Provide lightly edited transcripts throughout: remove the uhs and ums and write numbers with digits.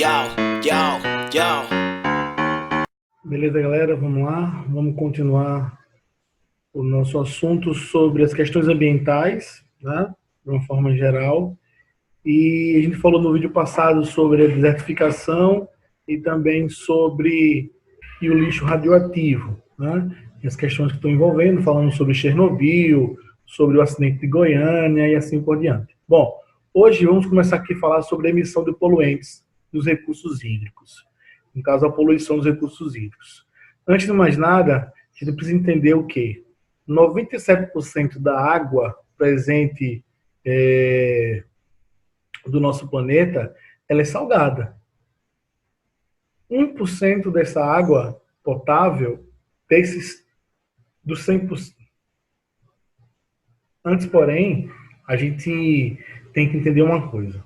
Yo. Beleza, galera? Vamos lá. Vamos continuar o nosso assunto sobre as questões ambientais, né? De uma forma geral. E a gente falou no vídeo passado sobre a desertificação e também sobre o lixo radioativo, né? E as questões que estão envolvendo, falando sobre Chernobyl, sobre o acidente de Goiânia e assim por diante. Bom, hoje vamos começar aqui a falar sobre a emissão de poluentes dos recursos hídricos. No caso, a poluição dos recursos hídricos. Antes de mais nada, a gente precisa entender o quê? 97% da água presente do nosso planeta, ela é salgada. 1% dessa água potável, dos 100%. Antes, porém, a gente tem que entender uma coisa.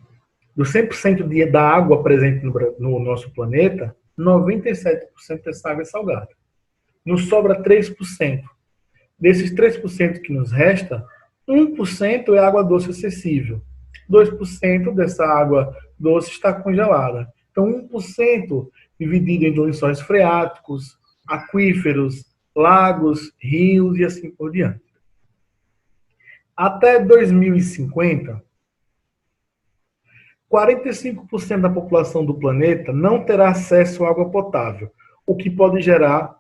Dos 100% da água presente no nosso planeta, 97% dessa água é salgada. Nos sobra 3%. Desses 3% que nos resta, 1% é água doce acessível. 2% dessa água doce está congelada. Então, 1% dividido entre lençóis freáticos, aquíferos, lagos, rios e assim por diante. Até 2050, 45% da população do planeta não terá acesso à água potável, o que pode gerar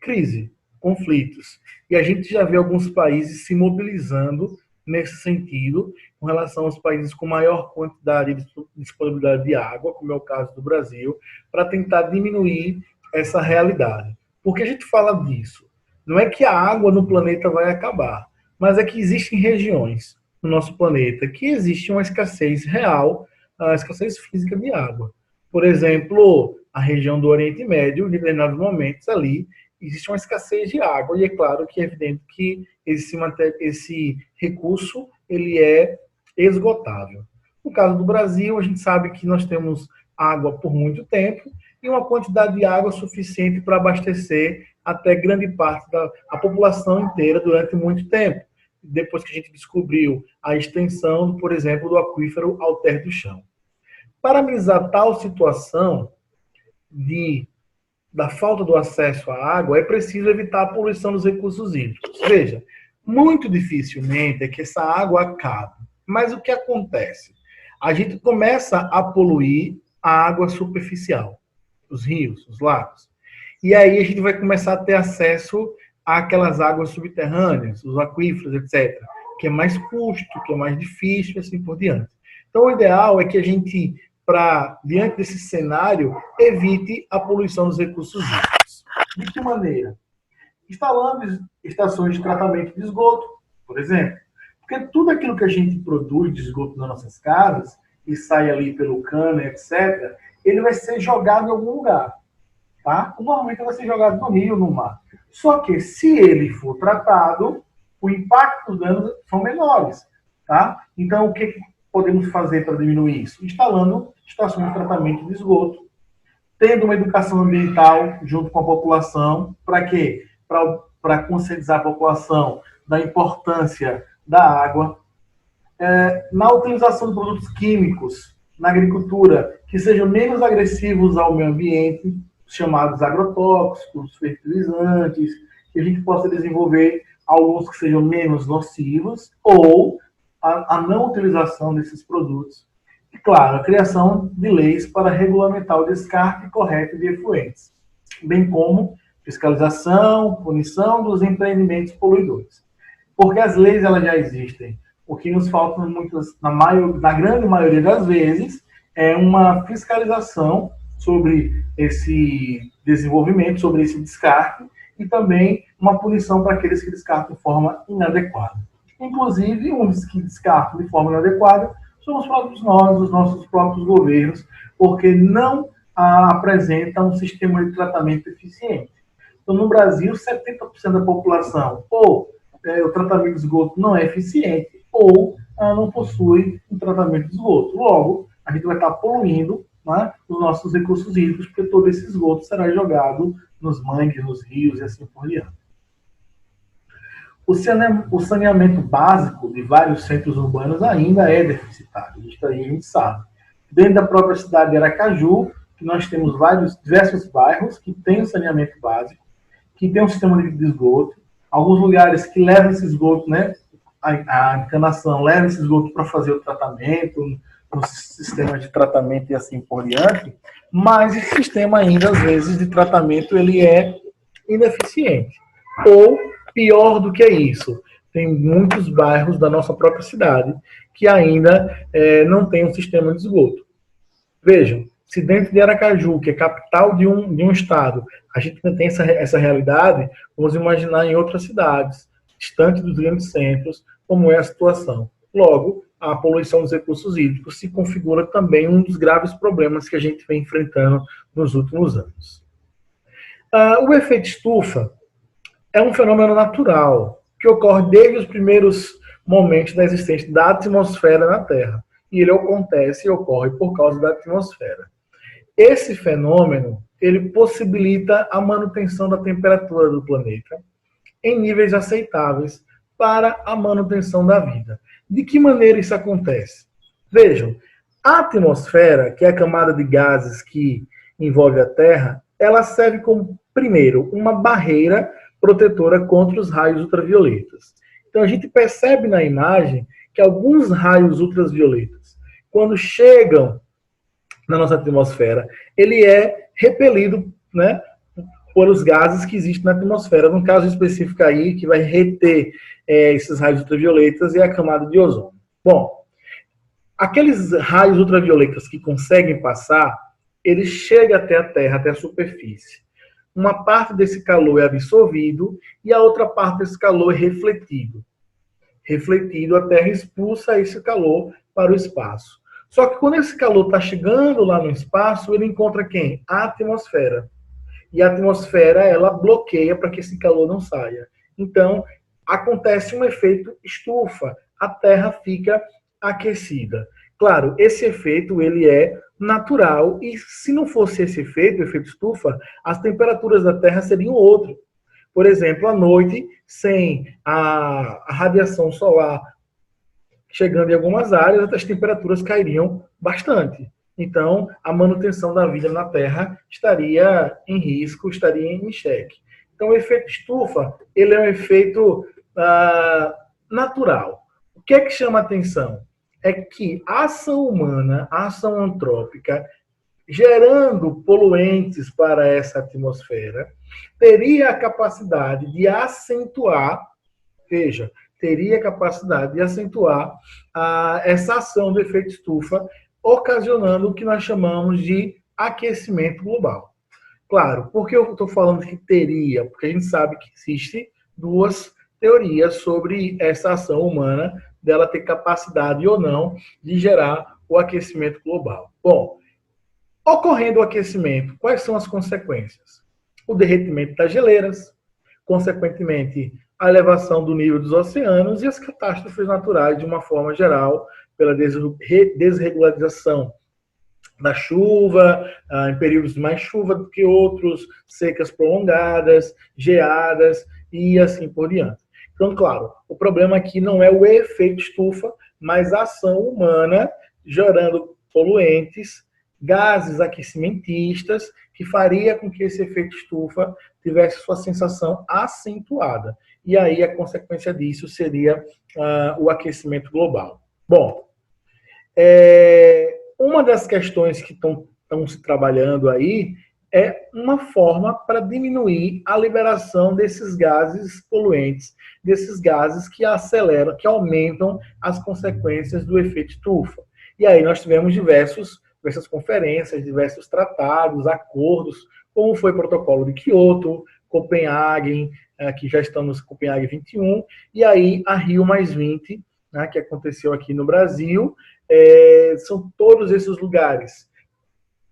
crise, conflitos. E a gente já vê alguns países se mobilizando nesse sentido, com relação aos países com maior quantidade de disponibilidade de água, como é o caso do Brasil, para tentar diminuir essa realidade. Por que a gente fala disso? Não é que a água no planeta vai acabar, mas é que existem regiões no nosso planeta que existe uma escassez real, a escassez física de água. Por exemplo, a região do Oriente Médio, em determinados momentos ali, existe uma escassez de água, e é claro que é evidente que esse recurso ele é esgotável. No caso do Brasil, a gente sabe que nós temos água por muito tempo e uma quantidade de água suficiente para abastecer até grande parte da população inteira durante muito tempo, depois que a gente descobriu a extensão, por exemplo, do aquífero Alter do Chão. Para amenizar tal situação da falta do acesso à água, é preciso evitar a poluição dos recursos hídricos. Veja, muito dificilmente é que essa água acabe. Mas o que acontece? A gente começa a poluir a água superficial, os rios, os lagos. E aí a gente vai começar a ter acesso àquelas águas subterrâneas, os aquíferos, etc., que é mais custo, que é mais difícil e assim por diante. Então, o ideal é que a gente, diante desse cenário, evite a poluição dos recursos hídricos. De que maneira? Instalando estações de tratamento de esgoto, por exemplo. Porque tudo aquilo que a gente produz de esgoto nas nossas casas, e sai ali pelo cano, etc., ele vai ser jogado em algum lugar. Tá? Normalmente vai ser jogado no rio, no mar. Só que, se ele for tratado, o impacto dos danos são menores. Tá? Então, o que podemos fazer para diminuir isso? Instalando estações de tratamento de esgoto, tendo uma educação ambiental junto com a população. Para quê? Para conscientizar a população da importância da água. Na utilização de produtos químicos na agricultura, que sejam menos agressivos ao meio ambiente, chamados agrotóxicos, fertilizantes, que a gente possa desenvolver alguns que sejam menos nocivos, ou a não utilização desses produtos. E, claro, a criação de leis para regulamentar o descarte correto de efluentes, bem como fiscalização, punição dos empreendimentos poluidores. Porque as leis elas já existem. O que nos falta na grande maioria das vezes é uma fiscalização sobre esse desenvolvimento, sobre esse descarte, e também uma punição para aqueles que descartam de forma inadequada. Inclusive, uns que descartam de forma inadequada são os próprios nós, os nossos próprios governos, porque não apresentam um sistema de tratamento eficiente. Então, no Brasil, 70% da população ou o tratamento de esgoto não é eficiente ou não possui um tratamento de esgoto. Logo, a gente vai estar poluindo, né, os nossos recursos hídricos, porque todo esse esgoto será jogado nos mangues, nos rios e assim por diante. O saneamento básico de vários centros urbanos ainda é deficitário, isso aí a gente sabe. Dentro da própria cidade de Aracaju, que nós temos diversos bairros que têm o saneamento básico, que tem um sistema de esgoto, alguns lugares que levam esse esgoto, né, a encanação leva esse esgoto para fazer o tratamento, no sistema de tratamento e assim por diante, mas esse sistema ainda, às vezes, de tratamento, ele é ineficiente. Ou, pior do que isso, tem muitos bairros da nossa própria cidade que ainda não tem um sistema de esgoto. Vejam, se dentro de Aracaju, que é capital de um estado, a gente não tem essa realidade, vamos imaginar em outras cidades, distantes dos grandes centros, como é a situação. Logo, a poluição dos recursos hídricos se configura também um dos graves problemas que a gente vem enfrentando nos últimos anos. O efeito estufa é um fenômeno natural que ocorre desde os primeiros momentos da existência da atmosfera na Terra. E ele acontece e ocorre por causa da atmosfera. Esse fenômeno, ele possibilita a manutenção da temperatura do planeta em níveis aceitáveis para a manutenção da vida. De que maneira isso acontece? Vejam, a atmosfera, que é a camada de gases que envolve a Terra, ela serve como, primeiro, uma barreira protetora contra os raios ultravioletas. Então a gente percebe na imagem que alguns raios ultravioletas, quando chegam na nossa atmosfera, ele é repelido, né, por os gases que existem na atmosfera. No caso específico aí, que vai reter esses raios ultravioletas é a camada de ozônio. Bom, aqueles raios ultravioletas que conseguem passar, eles chegam até a Terra, até a superfície. Uma parte desse calor é absorvido e a outra parte desse calor é refletido. Refletido, a Terra expulsa esse calor para o espaço. Só que quando esse calor está chegando lá no espaço, ele encontra quem? A atmosfera. E a atmosfera, ela bloqueia para que esse calor não saia. Então, acontece um efeito estufa. A Terra fica aquecida. Claro, esse efeito, ele é natural. E se não fosse esse efeito, o efeito estufa, as temperaturas da Terra seriam outras. Por exemplo, à noite, sem a radiação solar chegando em algumas áreas, as temperaturas cairiam bastante. Então, a manutenção da vida na Terra estaria em risco, estaria em xeque. Então, o efeito estufa, ele é um efeito natural. O que é que chama a atenção? É que a ação humana, a ação antrópica, gerando poluentes para essa atmosfera, teria a capacidade de acentuar, veja, teria a capacidade de acentuar essa ação do efeito estufa, ocasionando o que nós chamamos de aquecimento global. Claro, por que eu estou falando que teria? Porque a gente sabe que existem duas teorias sobre essa ação humana, dela ter capacidade ou não de gerar o aquecimento global. Bom, ocorrendo o aquecimento, quais são as consequências? O derretimento das geleiras, consequentemente, a elevação do nível dos oceanos e as catástrofes naturais de uma forma geral, pela desregularização da chuva, em períodos de mais chuva do que outros, secas prolongadas, geadas e assim por diante. Então, claro, o problema aqui não é o efeito estufa, mas a ação humana gerando poluentes, gases aquecimentistas, que faria com que esse efeito estufa tivesse sua sensação acentuada. E aí a consequência disso seria o aquecimento global. Bom, uma das questões que estão se trabalhando aí é uma forma para diminuir a liberação desses gases poluentes, desses gases que aceleram, que aumentam as consequências do efeito estufa. E aí nós tivemos diversas conferências, diversos tratados, acordos, como foi o protocolo de Kyoto, Copenhague, que já estamos em Copenhague 21, e aí a Rio +20, né, que aconteceu aqui no Brasil. São todos esses lugares.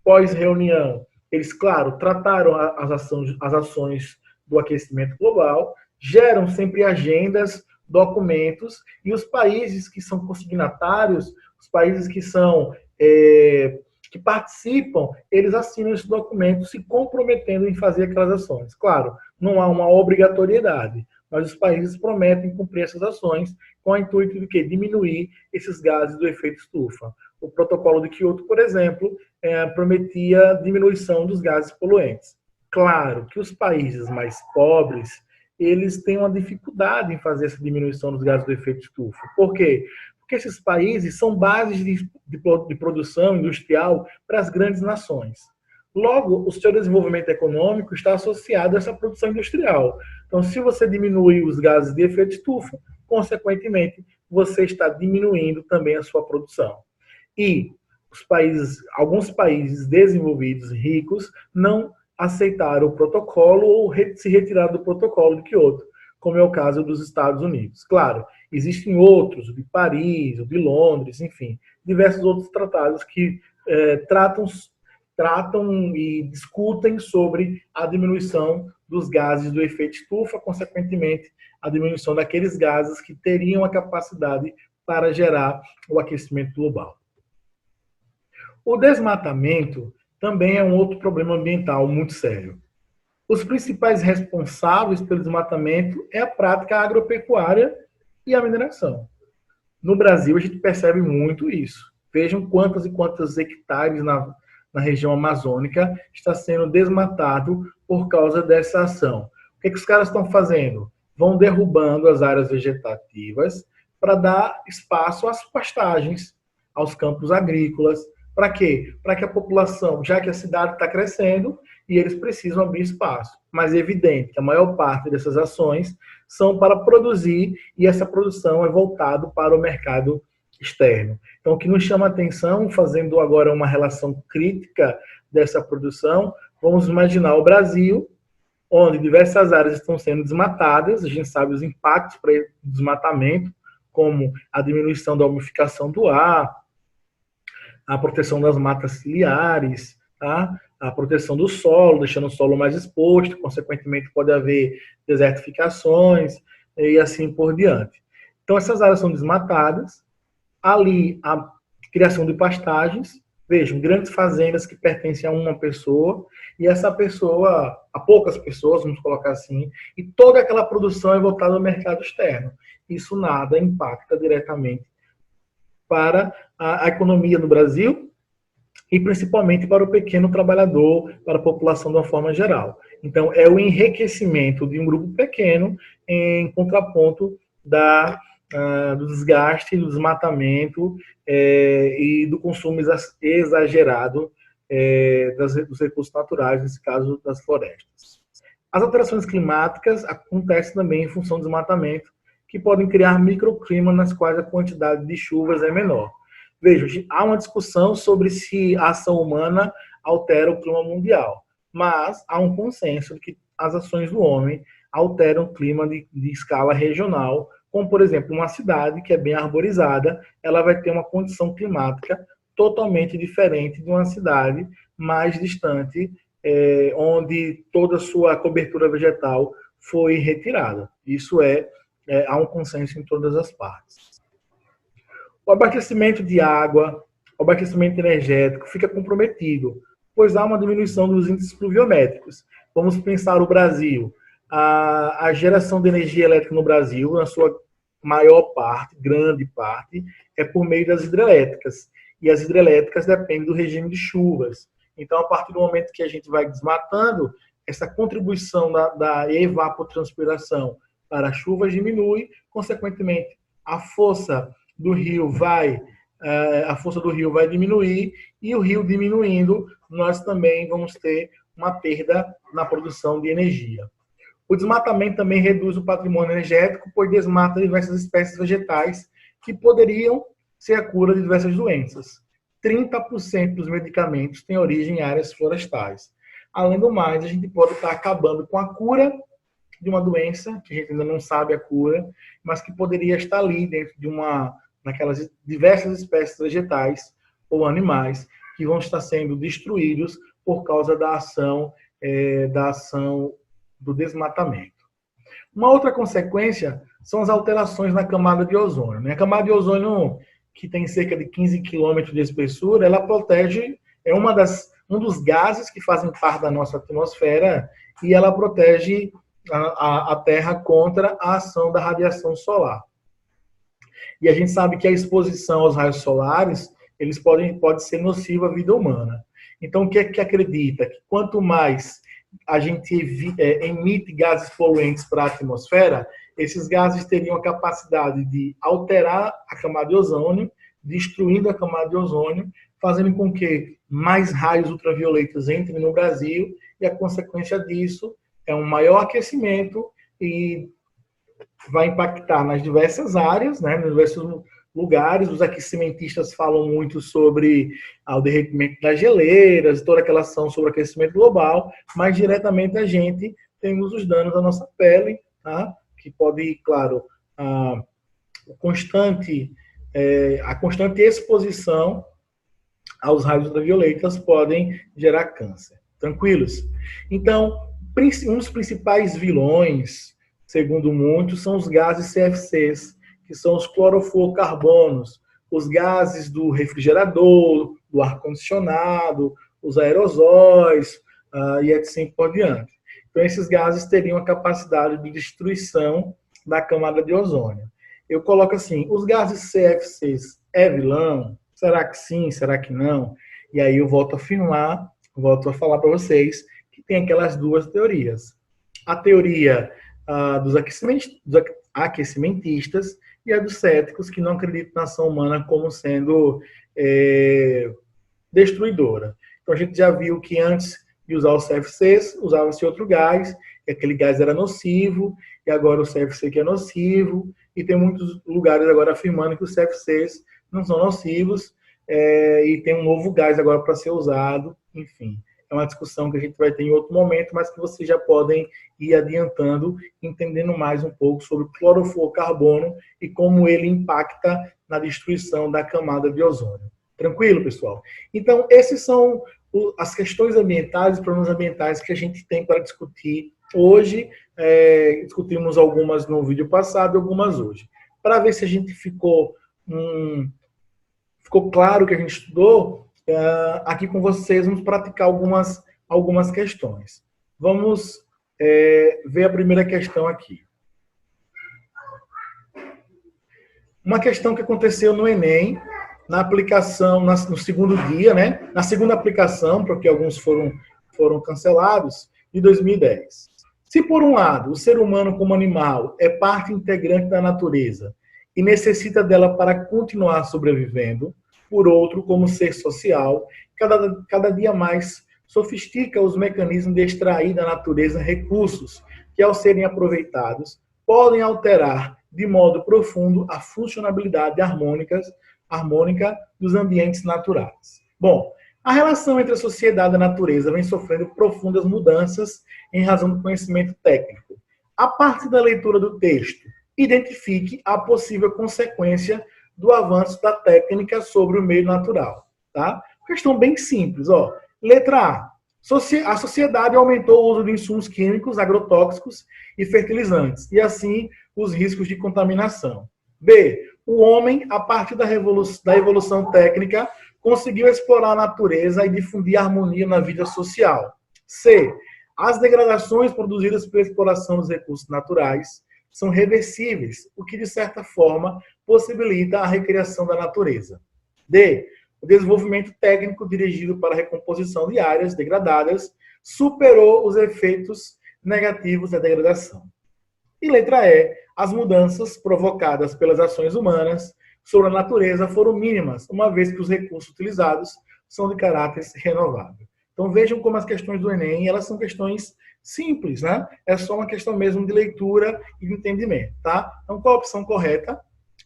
Pós-reunião, eles, claro, trataram as ações do aquecimento global, geram sempre agendas, documentos, e os países que são consignatários, os países que são que participam, eles assinam esse documento se comprometendo em fazer aquelas ações. Claro, não há uma obrigatoriedade, mas os países prometem cumprir essas ações com o intuito de que diminuir esses gases do efeito estufa. O protocolo de Kyoto, por exemplo, prometia diminuição dos gases poluentes. Claro que os países mais pobres, eles têm uma dificuldade em fazer essa diminuição dos gases do efeito estufa. Por quê? Porque esses países são bases de produção industrial para as grandes nações. Logo, o seu desenvolvimento econômico está associado a essa produção industrial. Então, se você diminui os gases de efeito estufa, consequentemente, você está diminuindo também a sua produção. E alguns países desenvolvidos, ricos, não aceitaram o protocolo ou se retiraram do protocolo de Kyoto, como é o caso dos Estados Unidos. Claro, existem outros, o de Paris, o de Londres, enfim, diversos outros tratados que tratam e discutem sobre a diminuição dos gases do efeito estufa, consequentemente, a diminuição daqueles gases que teriam a capacidade para gerar o aquecimento global. O desmatamento também é um outro problema ambiental muito sério. Os principais responsáveis pelo desmatamento é a prática agropecuária e a mineração. No Brasil, a gente percebe muito isso. Vejam quantas e quantas hectares na região amazônica está sendo desmatado por causa dessa ação. O que os caras estão fazendo? Vão derrubando as áreas vegetativas para dar espaço às pastagens, aos campos agrícolas. Para quê? Para que a população, já que a cidade está crescendo, e eles precisam abrir espaço. Mas é evidente que a maior parte dessas ações são para produzir, e essa produção é voltada para o mercado externo. Então, o que nos chama a atenção, fazendo agora uma relação crítica dessa produção, vamos imaginar o Brasil, onde diversas áreas estão sendo desmatadas, a gente sabe os impactos para o desmatamento, como a diminuição da umidificação do ar, a proteção das matas ciliares, tá? A proteção do solo, deixando o solo mais exposto, consequentemente pode haver desertificações e assim por diante. Então essas áreas são desmatadas, ali a criação de pastagens, vejam, grandes fazendas que pertencem a uma pessoa, e essa pessoa, a poucas pessoas, vamos colocar assim, e toda aquela produção é voltada ao mercado externo. Isso nada impacta diretamente para a economia no Brasil e principalmente para o pequeno trabalhador, para a população de uma forma geral. Então, é o enriquecimento de um grupo pequeno em contraponto do desgaste, do desmatamento e do consumo exagerado dos recursos naturais, nesse caso das florestas. As alterações climáticas acontecem também em função do desmatamento, que podem criar microclimas nas quais a quantidade de chuvas é menor. Veja, há uma discussão sobre se a ação humana altera o clima mundial, mas há um consenso de que as ações do homem alteram o clima de escala regional, como, por exemplo, uma cidade que é bem arborizada, ela vai ter uma condição climática totalmente diferente de uma cidade mais distante, onde toda a sua cobertura vegetal foi retirada. Isso há um consenso em todas as partes. O abastecimento de água, o abastecimento energético fica comprometido, pois há uma diminuição dos índices pluviométricos. Vamos pensar o Brasil. A geração de energia elétrica no Brasil, na sua maior parte, grande parte, é por meio das hidrelétricas. E as hidrelétricas dependem do regime de chuvas. Então, a partir do momento que a gente vai desmatando, essa contribuição da evapotranspiração para as chuvas diminui, consequentemente, a força do rio vai diminuir, e o rio diminuindo, nós também vamos ter uma perda na produção de energia. O desmatamento também reduz o patrimônio energético, pois desmata diversas espécies vegetais que poderiam ser a cura de diversas doenças. 30% dos medicamentos têm origem em áreas florestais. Além do mais, a gente pode estar acabando com a cura de uma doença, que a gente ainda não sabe a cura, mas que poderia estar ali dentro naquelas diversas espécies vegetais ou animais que vão estar sendo destruídos por causa da ação do desmatamento. Uma outra consequência são as alterações na camada de ozônio. A camada de ozônio, que tem cerca de 15 quilômetros de espessura, ela protege, um dos gases que fazem parte da nossa atmosfera, e ela protege a Terra contra a ação da radiação solar. E a gente sabe que a exposição aos raios solares, eles pode ser nociva à vida humana. Então, o que é que acredita? Que quanto mais a gente emite gases poluentes para a atmosfera, esses gases teriam a capacidade de alterar a camada de ozônio, destruindo a camada de ozônio, fazendo com que mais raios ultravioletas entrem no Brasil, e a consequência disso é um maior aquecimento e vai impactar nas diversas áreas, né, nos diversos lugares. Os aquecimentistas falam muito sobre o derretimento das geleiras, toda aquela ação sobre o aquecimento global, mas diretamente a gente temos os danos à nossa pele, tá? Que pode, claro, a constante exposição aos raios ultravioletas podem gerar câncer. Tranquilos? Então, um dos principais vilões, segundo muitos, são os gases CFCs, que são os clorofluorcarbonos, os gases do refrigerador, do ar-condicionado, os aerosóis, e assim por diante. Então, esses gases teriam a capacidade de destruição da camada de ozônio. Eu coloco assim, os gases CFCs é vilão? Será que sim? Será que não? E aí eu volto a afirmar, volto a falar para vocês que tem aquelas duas teorias. A teoria dos aquecimentistas e a dos céticos, que não acreditam na ação humana como sendo destruidora. Então a gente já viu que antes de usar os CFCs, usava-se outro gás, e aquele gás era nocivo, e agora o CFC que é nocivo, e tem muitos lugares agora afirmando que os CFCs não são nocivos, e tem um novo gás agora para ser usado, enfim. É uma discussão que a gente vai ter em outro momento, mas que vocês já podem ir adiantando, entendendo mais um pouco sobre o clorofluorcarbono e como ele impacta na destruição da camada de ozônio. Tranquilo, pessoal? Então, esses são as questões ambientais, os problemas ambientais que a gente tem para discutir hoje. Discutimos algumas no vídeo passado e algumas hoje. Para ver se a gente ficou claro o que a gente estudou, aqui com vocês vamos praticar algumas questões. Vamos ver a primeira questão aqui. Uma questão que aconteceu no Enem, na aplicação, no segundo dia, né? Na segunda aplicação, porque alguns foram cancelados, de 2010. Se, por um lado, o ser humano como animal é parte integrante da natureza e necessita dela para continuar sobrevivendo, por outro, como ser social, cada dia mais sofistica os mecanismos de extrair da natureza recursos que, ao serem aproveitados, podem alterar de modo profundo a funcionalidade harmônica dos ambientes naturais. Bom, a relação entre a sociedade e a natureza vem sofrendo profundas mudanças em razão do conhecimento técnico. A partir da leitura do texto, identifique a possível consequência do avanço da técnica sobre o meio natural. Tá? Questão bem simples. Ó. Letra A. A sociedade aumentou o uso de insumos químicos, agrotóxicos e fertilizantes, e assim os riscos de contaminação. B. O homem, a partir da evolução técnica, conseguiu explorar a natureza e difundir harmonia na vida social. C. As degradações produzidas pela exploração dos recursos naturais são reversíveis, o que, de certa forma, possibilita a recriação da natureza. D. O desenvolvimento técnico dirigido para a recomposição de áreas degradadas superou os efeitos negativos da degradação. E letra E. As mudanças provocadas pelas ações humanas sobre a natureza foram mínimas, uma vez que os recursos utilizados são de caráter renovável. Então vejam como as questões do Enem, elas são questões simples, né? É só uma questão mesmo de leitura e de entendimento, tá? Então qual a opção correta?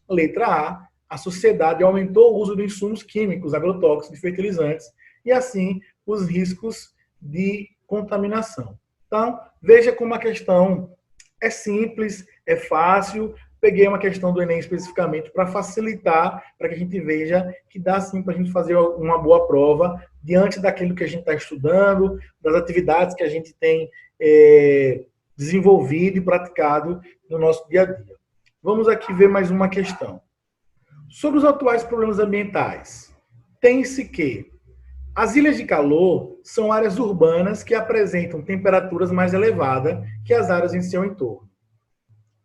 Letra A. A sociedade aumentou o uso de insumos químicos, agrotóxicos e fertilizantes, e assim os riscos de contaminação. Então, veja como a questão é simples, é fácil. Peguei uma questão do Enem especificamente para facilitar, para que a gente veja que dá sim para a gente fazer uma boa prova diante daquilo que a gente está estudando, das atividades que a gente tem desenvolvido e praticado no nosso dia a dia. Vamos aqui ver mais uma questão. Sobre os atuais problemas ambientais, tem-se que As ilhas de calor são áreas urbanas que apresentam temperaturas mais elevadas que as áreas em seu entorno.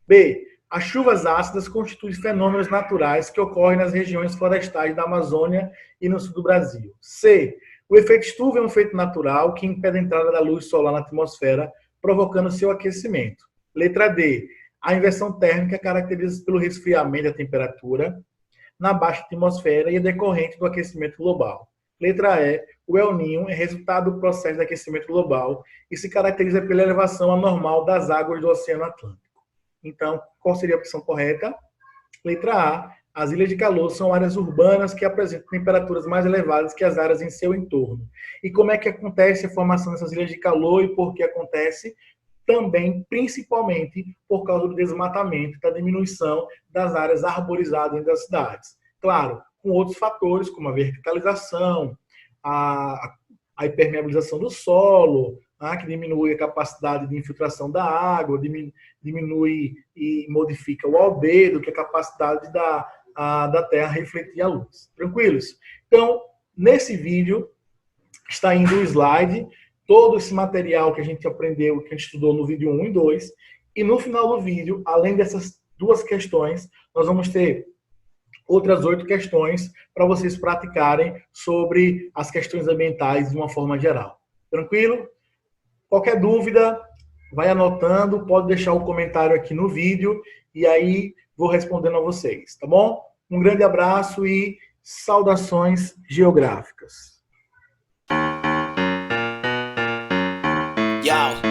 B. As chuvas ácidas constituem fenômenos naturais que ocorrem nas regiões florestais da Amazônia e no sul do Brasil. C. O efeito estufa é um efeito natural que impede a entrada da luz solar na atmosfera, provocando seu aquecimento. Letra D. A inversão térmica caracteriza-se pelo resfriamento da temperatura na baixa atmosfera e é decorrente do aquecimento global. Letra E. O El Niño é resultado do processo de aquecimento global e se caracteriza pela elevação anormal das águas do Oceano Atlântico. Então, qual seria a opção correta? Letra A. As ilhas de calor são áreas urbanas que apresentam temperaturas mais elevadas que as áreas em seu entorno. E como é que acontece a formação dessas ilhas de calor e por que acontece? Também, principalmente, por causa do desmatamento, da diminuição das áreas arborizadas das cidades. Claro, com outros fatores, como a verticalização, a impermeabilização do solo, que diminui a capacidade de infiltração da água, diminui e modifica o albedo, que é a capacidade da Terra refletir a luz. Tranquilos? Então, nesse vídeo, está indo o slide, todo esse material que a gente aprendeu, que a gente estudou no vídeo 1 e 2, e no final do vídeo, além dessas duas questões, nós vamos ter outras 8 questões para vocês praticarem sobre as questões ambientais de uma forma geral. Tranquilo? Qualquer dúvida, vai anotando, pode deixar o comentário aqui no vídeo e aí vou respondendo a vocês, tá bom? Um grande abraço e saudações geográficas. Yo.